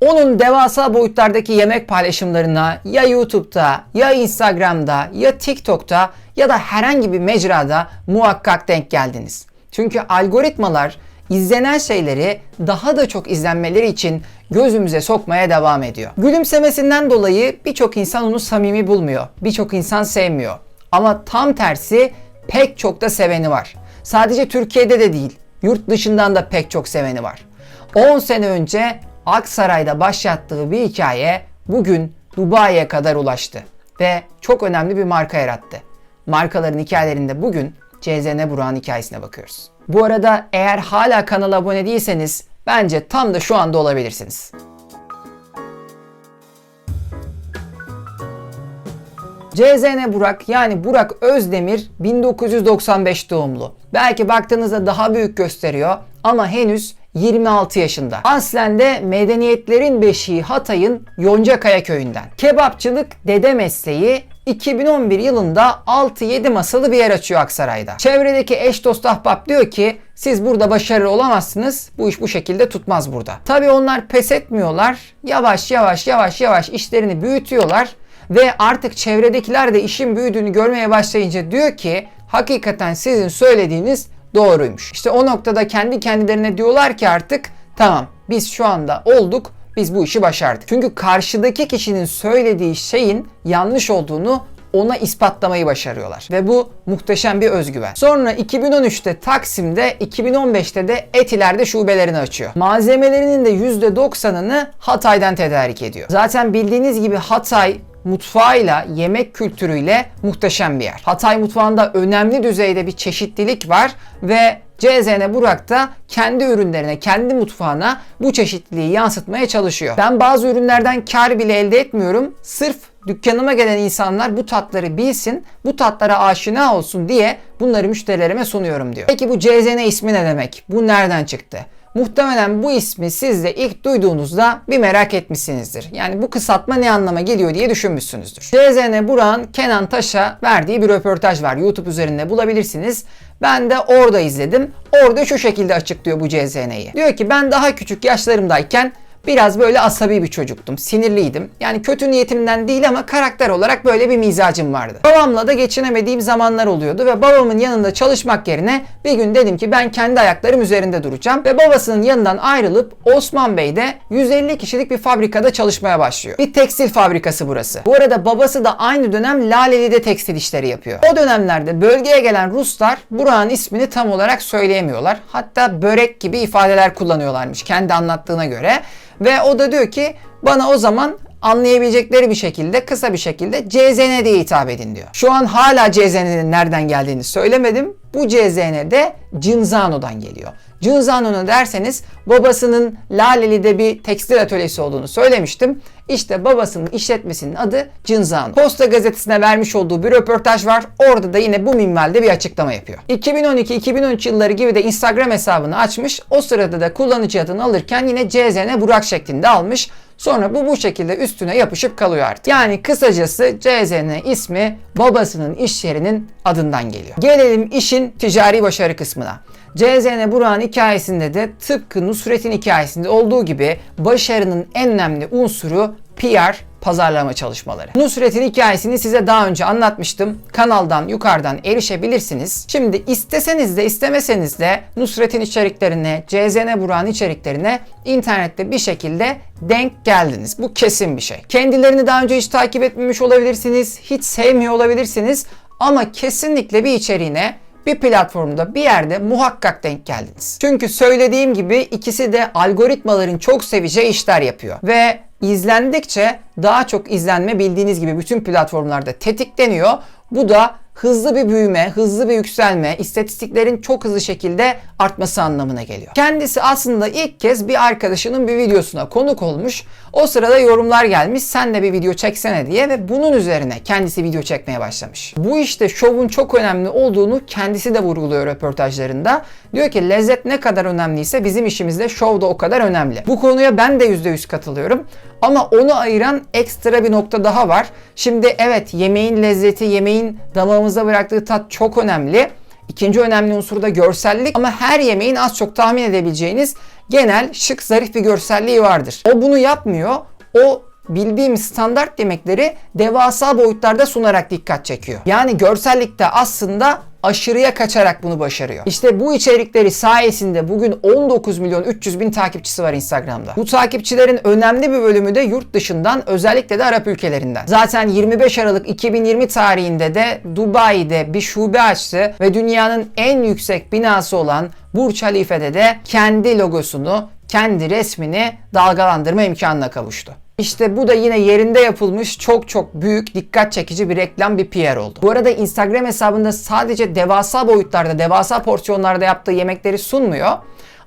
Onun devasa boyutlardaki yemek paylaşımlarına ya YouTube'da, ya Instagram'da, ya TikTok'ta ya da herhangi bir mecrada muhakkak denk geldiniz. Çünkü algoritmalar izlenen şeyleri daha da çok izlenmeleri için gözümüze sokmaya devam ediyor. Gülümsemesinden dolayı birçok insan onu samimi bulmuyor. Birçok insan sevmiyor. Ama tam tersi pek çok da seveni var. Sadece Türkiye'de de değil, yurt dışından da pek çok seveni var. 10 sene önce Aksaray'da başlattığı bir hikaye bugün Dubai'ye kadar ulaştı ve çok önemli bir marka yarattı. Markaların hikayelerinde bugün CZN Burak'ın hikayesine bakıyoruz. Bu arada eğer hala kanala abone değilseniz bence tam da şu anda olabilirsiniz. CZN Burak yani Burak Özdemir 1995 doğumlu. Belki baktığınızda daha büyük gösteriyor ama henüz 26 yaşında. Aslen de medeniyetlerin beşiği Hatay'ın Yoncakaya köyünden. Kebapçılık dede mesleği, 2011 yılında 6-7 masalı bir yer açıyor Aksaray'da. Çevredeki eş dost ahbap diyor ki siz burada başarılı olamazsınız. Bu iş bu şekilde tutmaz burada. Tabii onlar pes etmiyorlar. Yavaş yavaş işlerini büyütüyorlar. Ve artık çevredekiler de işin büyüdüğünü görmeye başlayınca diyor ki hakikaten sizin söylediğiniz doğruymuş. İşte o noktada kendi kendilerine diyorlar ki artık tamam biz şu anda olduk, biz bu işi başardık. Çünkü karşıdaki kişinin söylediği şeyin yanlış olduğunu ona ispatlamayı başarıyorlar. Ve bu muhteşem bir özgüven. Sonra 2013'te Taksim'de, 2015'te de Etiler'de şubelerini açıyor. Malzemelerinin de %90'ını Hatay'dan tedarik ediyor. Zaten bildiğiniz gibi Hatay mutfağıyla, yemek kültürüyle muhteşem bir yer. Hatay mutfağında önemli düzeyde bir çeşitlilik var ve CZN Burak da kendi ürünlerine, kendi mutfağına bu çeşitliliği yansıtmaya çalışıyor. Ben bazı ürünlerden kar bile elde etmiyorum. Sırf dükkanıma gelen insanlar bu tatları bilsin, bu tatlara aşina olsun diye bunları müşterilerime sunuyorum diyor. Peki bu CZN ismi ne demek? Bu nereden çıktı? Muhtemelen bu ismi siz de ilk duyduğunuzda bir merak etmişsinizdir. Yani bu kısaltma ne anlama geliyor diye düşünmüşsünüzdür. CZN Burak'ın Kenan Taş'a verdiği bir röportaj var. YouTube üzerinde bulabilirsiniz. Ben de orada izledim. Orada şu şekilde açıklıyor bu CZN'yi. Diyor ki ben daha küçük yaşlarımdayken biraz böyle asabi bir çocuktum. Sinirliydim. Yani kötü niyetimden değil ama karakter olarak böyle bir mizacım vardı. Babamla da geçinemediğim zamanlar oluyordu ve babamın yanında çalışmak yerine bir gün dedim ki ben kendi ayaklarım üzerinde duracağım ve babasının yanından ayrılıp Osman Bey'de 150 kişilik bir fabrikada çalışmaya başlıyor. Bir tekstil fabrikası burası. Bu arada babası da aynı dönem Laleli'de tekstil işleri yapıyor. O dönemlerde bölgeye gelen Ruslar Burak'ın ismini tam olarak söyleyemiyorlar. Hatta börek gibi ifadeler kullanıyorlarmış kendi anlattığına göre. Ve o da diyor ki bana o zaman anlayabilecekleri bir şekilde, kısa bir şekilde CZN diye hitap edin diyor. Şu an hala CZN'nin nereden geldiğini söylemedim. Bu CZN de Cinzano'dan geliyor. Cinzano derseniz babasının Laleli'de bir tekstil atölyesi olduğunu söylemiştim. İşte babasının işletmesinin adı Cinzano. Posta gazetesine vermiş olduğu bir röportaj var. Orada da yine bu minvalde bir açıklama yapıyor. 2012-2013 yılları gibi de Instagram hesabını açmış. O sırada da kullanıcı adını alırken yine CZN Burak şeklinde almış. Sonra bu şekilde üstüne yapışıp kalıyor artık. Yani kısacası CZN ismi babasının iş yerinin adından geliyor. Gelelim işin ticari başarı kısmına. CZN Burak'ın hikayesinde de tıpkı Nusret'in hikayesinde olduğu gibi başarının en önemli unsuru PR, pazarlama çalışmaları. Nusret'in hikayesini size daha önce anlatmıştım. Kanaldan yukarıdan erişebilirsiniz. Şimdi isteseniz de istemeseniz de Nusret'in içeriklerine, CZN Burak'ın içeriklerine internette bir şekilde denk geldiniz. Bu kesin bir şey. Kendilerini daha önce hiç takip etmemiş olabilirsiniz, hiç sevmiyor olabilirsiniz ama kesinlikle bir içeriğine bir platformda bir yerde muhakkak denk geldiniz. Çünkü söylediğim gibi ikisi de algoritmaların çok seveceği işler yapıyor. Ve izlendikçe daha çok izlenme bildiğiniz gibi bütün platformlarda tetikleniyor. Bu da hızlı bir büyüme, hızlı bir yükselme, istatistiklerin çok hızlı şekilde artması anlamına geliyor. Kendisi aslında ilk kez bir arkadaşının bir videosuna konuk olmuş. O sırada yorumlar gelmiş, sen de bir video çeksene diye ve bunun üzerine kendisi video çekmeye başlamış. Bu işte şovun çok önemli olduğunu kendisi de vurguluyor röportajlarında. Diyor ki lezzet ne kadar önemliyse bizim işimizde şov da o kadar önemli. Bu konuya ben de %100 katılıyorum. Ama onu ayıran ekstra bir nokta daha var. Şimdi evet yemeğin lezzeti, yemeğin damağımıza bıraktığı tat çok önemli. İkinci önemli unsur da görsellik ama her yemeğin az çok tahmin edebileceğiniz genel şık zarif bir görselliği vardır. O bunu yapmıyor. O bildiğimiz standart yemekleri devasa boyutlarda sunarak dikkat çekiyor. Yani görsellikte aslında aşırıya kaçarak bunu başarıyor. İşte bu içerikleri sayesinde bugün 19 milyon 300 bin takipçisi var Instagram'da. Bu takipçilerin önemli bir bölümü de yurt dışından, özellikle de Arap ülkelerinden. Zaten 25 Aralık 2020 tarihinde de Dubai'de bir şube açtı ve dünyanın en yüksek binası olan Burj Halife'de de kendi logosunu, kendi resmini dalgalandırma imkanına kavuştu. İşte bu da yine yerinde yapılmış çok büyük, dikkat çekici bir reklam, bir PR oldu. Bu arada Instagram hesabında sadece devasa boyutlarda, devasa porsiyonlarda yaptığı yemekleri sunmuyor.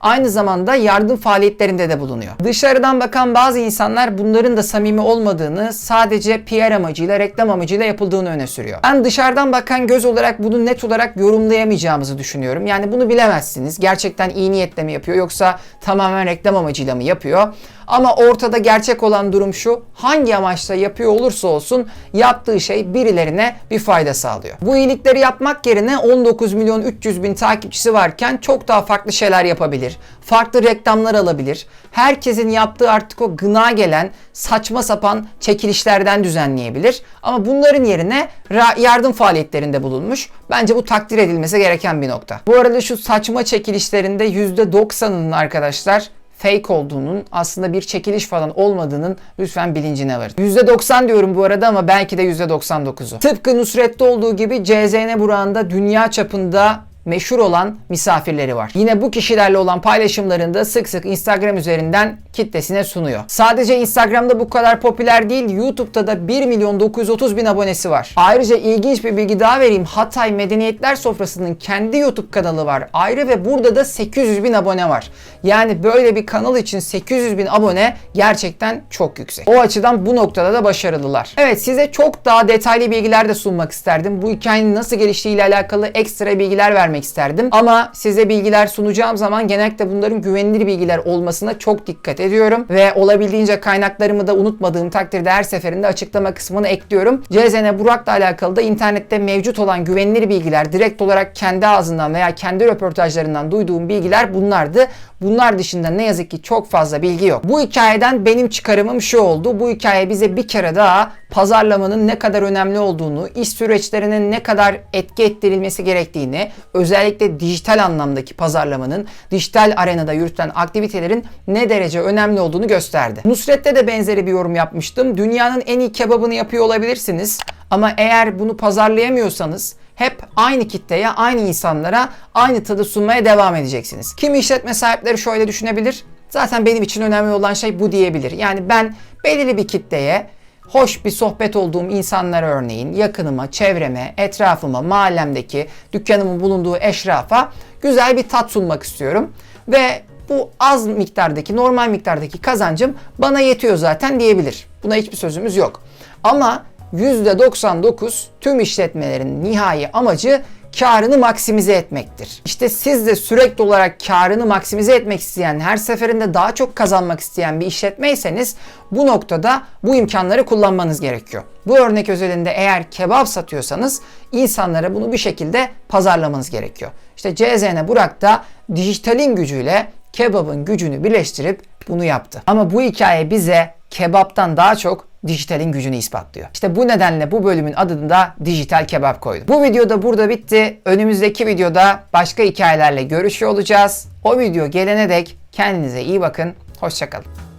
Aynı zamanda yardım faaliyetlerinde de bulunuyor. Dışarıdan bakan bazı insanlar bunların da samimi olmadığını, sadece PR amacıyla, reklam amacıyla yapıldığını öne sürüyor. Ben dışarıdan bakan göz olarak bunu net olarak yorumlayamayacağımızı düşünüyorum. Yani bunu bilemezsiniz. Gerçekten iyi niyetle mi yapıyor yoksa tamamen reklam amacıyla mı yapıyor? Ama ortada gerçek olan durum şu: hangi amaçla yapıyor olursa olsun yaptığı şey birilerine bir fayda sağlıyor. Bu iyilikleri yapmak yerine 19 milyon 300 bin takipçisi varken çok daha farklı şeyler yapabilir. Farklı reklamlar alabilir. Herkesin yaptığı artık o gına gelen saçma sapan çekilişlerden düzenleyebilir. Ama bunların yerine yardım faaliyetlerinde bulunmuş. Bence bu takdir edilmesi gereken bir nokta. Bu arada şu saçma çekilişlerinde %90'ının arkadaşlar fake olduğunun, aslında bir çekiliş falan olmadığının lütfen bilincine varın. %90 diyorum bu arada ama belki de %99'u. Tıpkı Nusret'te olduğu gibi CZN Burak'ın da dünya çapında meşhur olan misafirleri var. Yine bu kişilerle olan paylaşımlarında sık sık Instagram üzerinden kitlesine sunuyor. Sadece Instagram'da bu kadar popüler değil, YouTube'da da 1 milyon 930 bin abonesi var. Ayrıca ilginç bir bilgi daha vereyim. Hatay Medeniyetler Sofrası'nın kendi YouTube kanalı var ayrı ve burada da 800 bin abone var. Yani böyle bir kanal için 800 bin abone gerçekten çok yüksek. O açıdan bu noktada da başarılılar. Evet, size çok daha detaylı bilgiler de sunmak isterdim. Bu hikayenin nasıl geliştiği ile alakalı ekstra bilgiler vermek isterdim. Ama size bilgiler sunacağım zaman genellikle bunların güvenilir bilgiler olmasına çok dikkat ediyorum. Ve olabildiğince kaynaklarımı da unutmadığım takdirde her seferinde açıklama kısmını ekliyorum. CZN Burak'la alakalı da internette mevcut olan güvenilir bilgiler, direkt olarak kendi ağzından veya kendi röportajlarından duyduğum bilgiler bunlardı. Bunlar dışında ne yazık ki çok fazla bilgi yok. Bu hikayeden benim çıkarımım şu oldu: bu hikaye bize bir kere daha pazarlamanın ne kadar önemli olduğunu, iş süreçlerinin ne kadar etki ettirilmesi gerektiğini, özellikle dijital anlamdaki pazarlamanın, dijital arenada yürütülen aktivitelerin ne derece önemli olduğunu gösterdi. Nusret'te de benzeri bir yorum yapmıştım. Dünyanın en iyi kebabını yapıyor olabilirsiniz ama eğer bunu pazarlayamıyorsanız hep aynı kitleye, aynı insanlara aynı tadı sunmaya devam edeceksiniz. Kimi işletme sahipleri şöyle düşünebilir: zaten benim için önemli olan şey bu diyebilir. Yani ben belirli bir kitleye, hoş bir sohbet olduğum insanlara, örneğin yakınıma, çevreme, etrafıma, mahallemdeki, dükkanımın bulunduğu eşrafa güzel bir tat sunmak istiyorum. Ve bu az miktardaki, normal miktardaki kazancım bana yetiyor zaten diyebilir. Buna hiçbir sözümüz yok. Ama %99 tüm işletmelerin nihai amacı karını maksimize etmektir. İşte siz de sürekli olarak karını maksimize etmek isteyen, her seferinde daha çok kazanmak isteyen bir işletmeyseniz bu noktada bu imkanları kullanmanız gerekiyor. Bu örnek özelinde eğer kebap satıyorsanız insanlara bunu bir şekilde pazarlamanız gerekiyor. İşte CZN Burak da dijitalin gücüyle kebabın gücünü birleştirip bunu yaptı. Ama bu hikaye bize kebaptan daha çok dijitalin gücünü ispatlıyor. İşte bu nedenle bu bölümün adını da dijital kebap koydum. Bu video da burada bitti. Önümüzdeki videoda başka hikayelerle görüşüyor olacağız. O video gelene dek kendinize iyi bakın. Hoşça kalın.